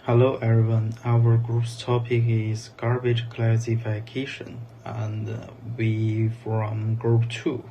Hello everyone, our group's topic is garbage classification and we from group 2.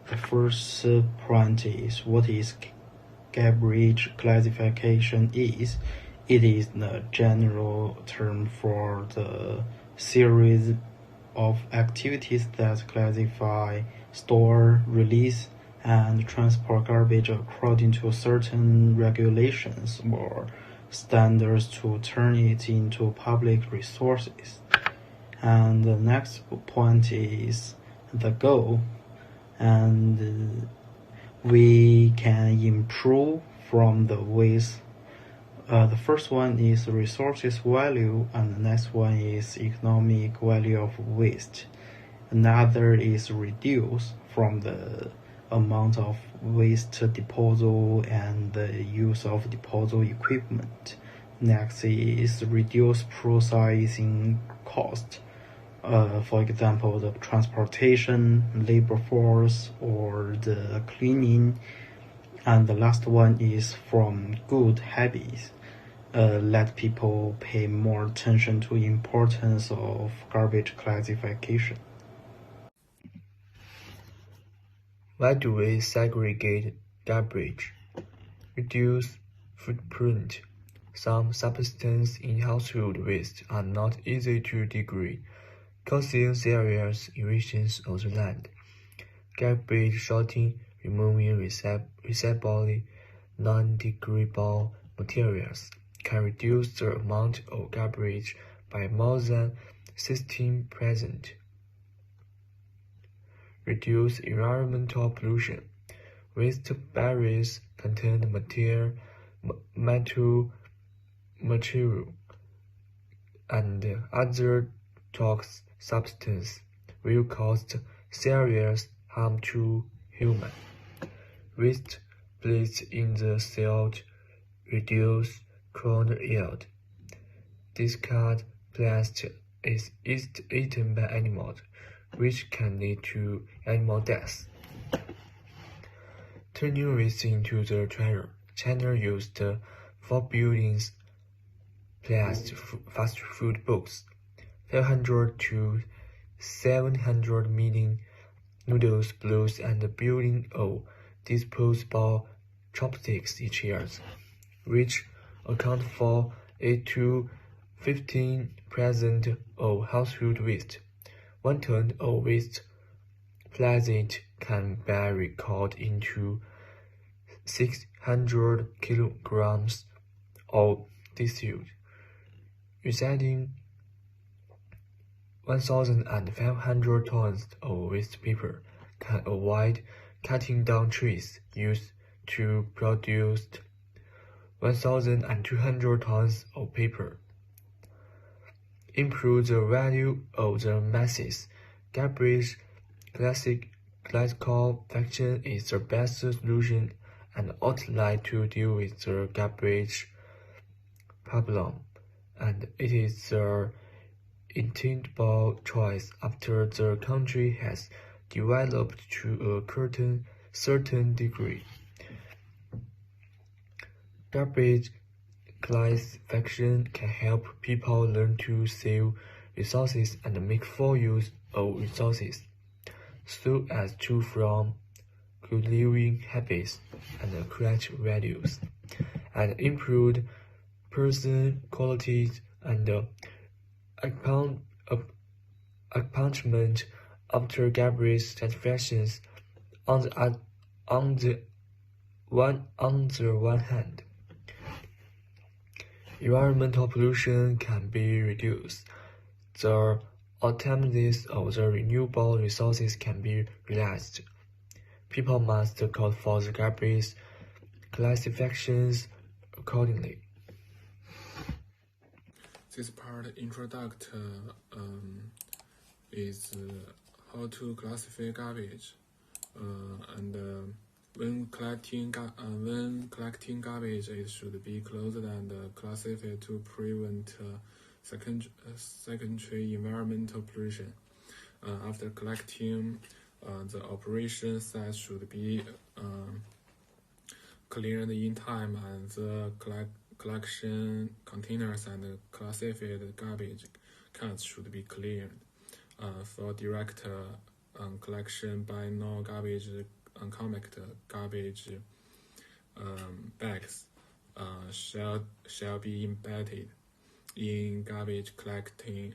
The first point is what is garbage classification is. It is the general term for the series of activities that classify, store, release, and transport garbage according to certain regulations or standards to turn it into public resources. And the next point is the goal, and we can improve from the ways. The first one is resources value, and the next one is economic value of waste. Another is reduce from the amount of waste disposal and the use of disposal equipment. Next is reduce processing cost. For example, the transportation, labor force, or the cleaning. And the last one is from good habits. Let people pay more attention to importance of garbage classification. Why do we segregate garbage? Reduce footprint. Some substances in household waste are not easy to degrade, causing serious emissions of the land. Garbage sorting, removing recyclable, non-degradable materials can reduce the amount of garbage by more than 16%. Reduce environmental pollution. Waste barriers contain metal material and other toxic substances will cause serious harm to humans. Waste placed in the field reduce corn yield. Discard plastic is eaten by animals, which can lead to animal death. Turning waste into the treasure. China used 4 billion fast food books, 500 to 700 million noodles bowls, and a billion of disposable chopsticks each year, which account for 8 to 15% of household waste. 1 ton of waste plastic can be recorded into 600 kilograms of tissue. Recycling 1,500 tons of waste paper can avoid cutting down trees used to produce 1,200 tons of paper. Improve the value of the masses. Garbage classification is the best solution and outlet to deal with the garbage problem, and it is the inevitable choice after the country has developed to a certain degree. Garbage classification can help people learn to save resources and make full use of resources, so as to form good living habits and correct values, and improve person qualities and accomplishment after garbage satisfactions. On the one hand, environmental pollution can be reduced. The alternatives of the renewable resources can be realized. People must call for the garbage classifications accordingly. This part is how to classify garbage, and when collecting garbage, it should be closed and classified to prevent secondary environmental pollution. After collecting, the operation site should be cleared in time, and the collection containers and classified garbage cans should be cleared. For direct collection by non-garbage compact garbage bags shall be embedded in garbage collection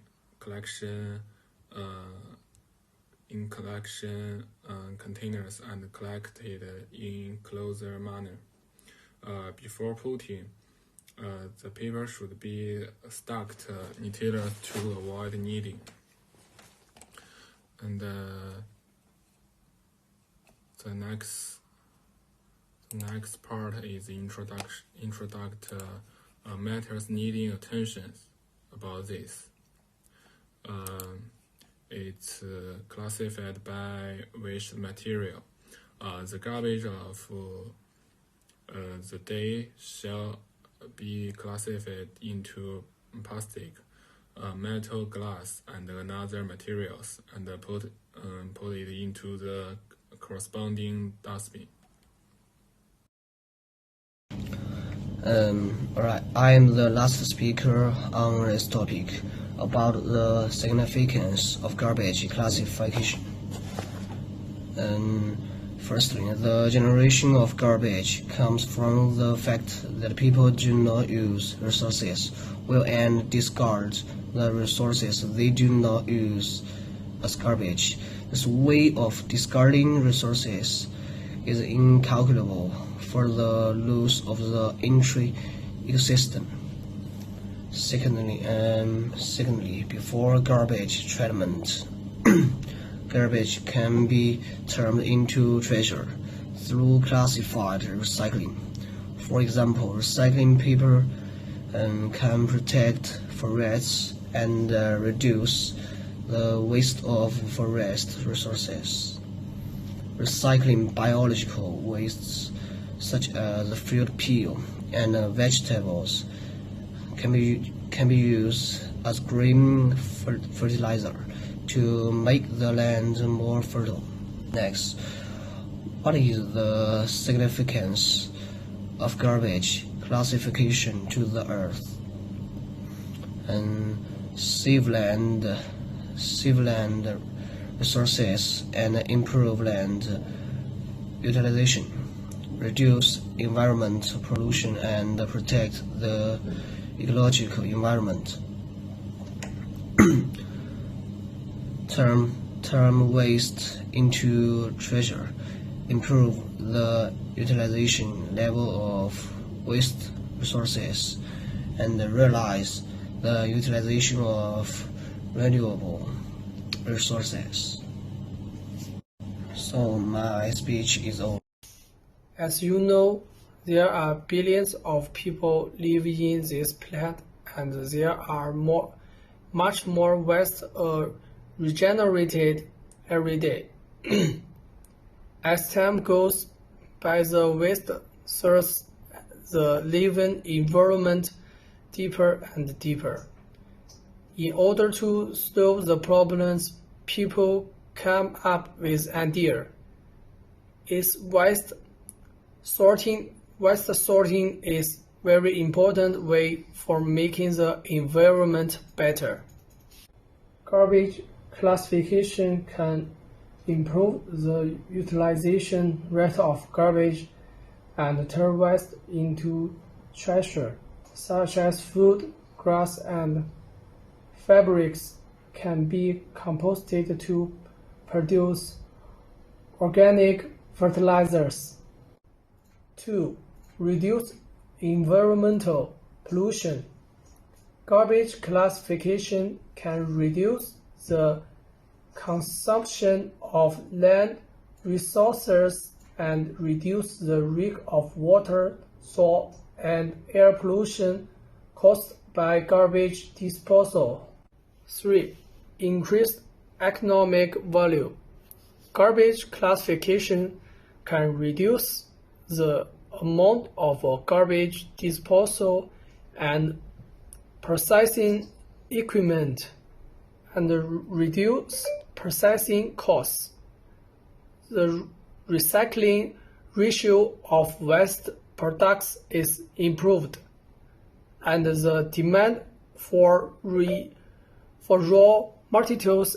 containers and collected in closer manner. Before putting, the paper should be stacked neatly to avoid kneading. And the next part is introduct matters needing attention about this. It's classified by waste material. The garbage of the day shall be classified into plastic, metal, glass, and other materials, and put it into the corresponding dustbin. Alright, I am the last speaker on this topic about the significance of garbage classification. Firstly, the generation of garbage comes from the fact that people do not use resources well and discard the resources they do not use as garbage. This way of discarding resources is incalculable for the loss of the entire ecosystem. Secondly, before garbage treatment, garbage can be turned into treasure through classified recycling. For example, recycling paper can protect forests and reduce the waste of forest resources. Recycling biological wastes such as fruit peel and vegetables can be used as green fertilizer to make the land more fertile. Next, what is the significance of garbage classification to the earth? And save land resources and improve land utilization, reduce environmental pollution, and protect the ecological environment. Turn waste into treasure, improve the utilization level of waste resources, and realize the utilization of renewable resources. So my speech is over. As you know, there are billions of people living in this planet, and there are much more waste regenerated every day. As time goes by, the waste serves the living environment deeper and deeper. In order to solve the problems, people come up with ideas. Waste sorting is very important way for making the environment better. Garbage classification can improve the utilization rate of garbage and turn waste into treasure, such as food, grass, and fabrics can be composted to produce organic fertilizers. 2. Reduce environmental pollution. Garbage classification can reduce the consumption of land resources and reduce the risk of water, soil, and air pollution caused by garbage disposal. 3. Increased economic value. Garbage classification can reduce the amount of garbage disposal and processing equipment and reduce processing costs. The recycling ratio of waste products is improved. and the demand for raw materials.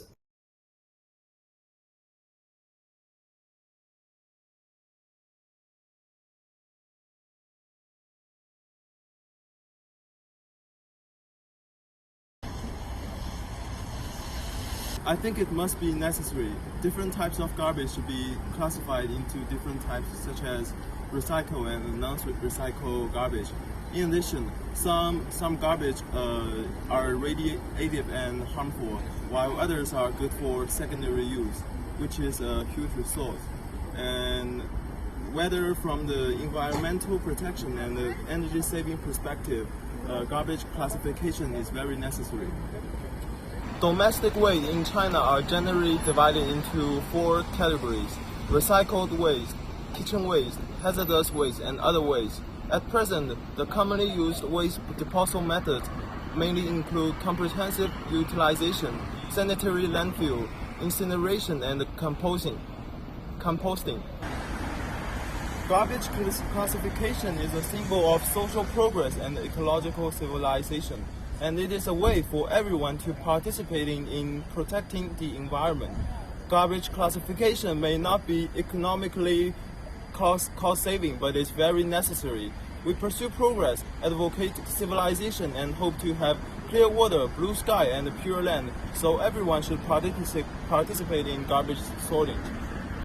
I think it must be necessary. Different types of garbage should be classified into different types, such as recycle and non-recycle garbage. In addition, some garbage are radioactive and harmful, while others are good for secondary use, which is a huge resource. And whether from the environmental protection and the energy saving perspective, garbage classification is very necessary. Domestic waste in China are generally divided into 4 categories: recycled waste, kitchen waste, hazardous waste, and other waste. At present, the commonly used waste disposal methods mainly include comprehensive utilization, sanitary landfill, incineration, and composting. Garbage classification is a symbol of social progress and ecological civilization, and it is a way for everyone to participate in protecting the environment. Garbage classification may not be economically cost-saving, but it's very necessary. We pursue progress, advocate civilization, and hope to have clear water, blue sky, and pure land, so everyone should participate in garbage sorting.